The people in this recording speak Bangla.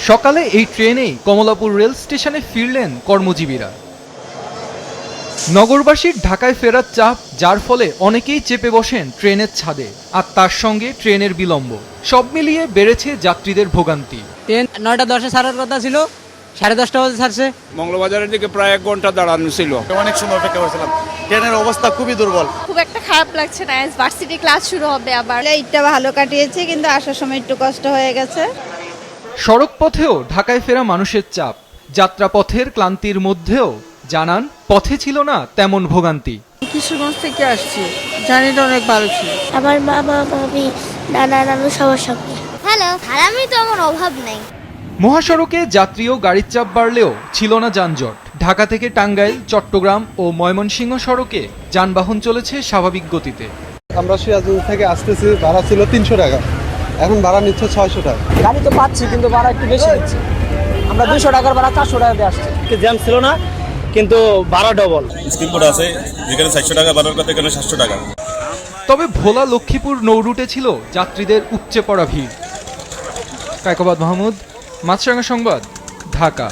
সকালে এই ট্রেনেই কমলাপুর রেল স্টেশনে ফিরলেন কর্মজীবীরা। নগরবাসীর ঢাকায় ফেরার চাপ, যার ফলে অনেকেই চেপে বসেন ট্রেনের ছাদে, আর তার সঙ্গে ট্রেনের বিলম্ব, সব মিলিয়ে বেড়েছে যাত্রীদের ভোগান্তি। ট্রেন 9টা 10-এ ছাড়ার কথা ছিল, 10:30 বাজে ছাড়ছে। মঙ্গলবাজারের দিকে প্রায় 1 ঘন্টা দাঁড়ানো ছিল। অনেক সময় অপেক্ষা করছিলাম। ট্রেনের অবস্থা খুবই দুর্বল। খুব একটা খারাপ লাগছে না, ভার্সিটি ক্লাস শুরু হবে আবার। এইটা ভালো কাটিয়েছে, কিন্তু আসার সময় একটু কষ্ট হয়ে গেছে। সড়ক পথেও ঢাকায় ফেরা মানুষের চাপ, যাত্রাপথের ক্লান্তির মধ্যেও জানান পথে ছিল না তেমন ভোগান্তি। কিশোরগঞ্জ থেকে আসছি, জার্নিটা অনেক ভালো ছিল। আমার বাবা মামি নানা নানু সবার সঙ্গে হ্যালো, হারামি তো আমার অভাব নাই। মহাসড়কে যাত্রী ও গাড়ির চাপ বাড়লেও ছিল না যানজট। ঢাকা থেকে টাঙ্গাইল, চট্টগ্রাম ও ময়মনসিংহ সড়কে যানবাহন চলেছে স্বাভাবিক গতিতে। আমরা সিরাজগঞ্জ থেকে আসতেছি, ভাড়া ছিল 300 টাকা, এখন ভাড়া নিচ্ছে 600 টাকা। গাড়ি তো পাচ্ছি, কিন্তু ভাড়া একটু বেশি নিচ্ছে। আমরা 200 টাকার ভাড়া 400 টাকা দিয়ে আসছি। জ্যাম ছিল না, কিন্তু ভাড়া ডবল। স্কিম কোড আছে, যেখানে 400 টাকা ভাড়ার কথা এখানে 700 টাকা। তবে ভোলা লক্ষ্মীপুর নৌরুটে ছিল যাত্রীদের উপচে পড়া ভিড়। কায়কোবাদ মাহমুদ, মাছরাঙা সংবাদ, ঢাকা।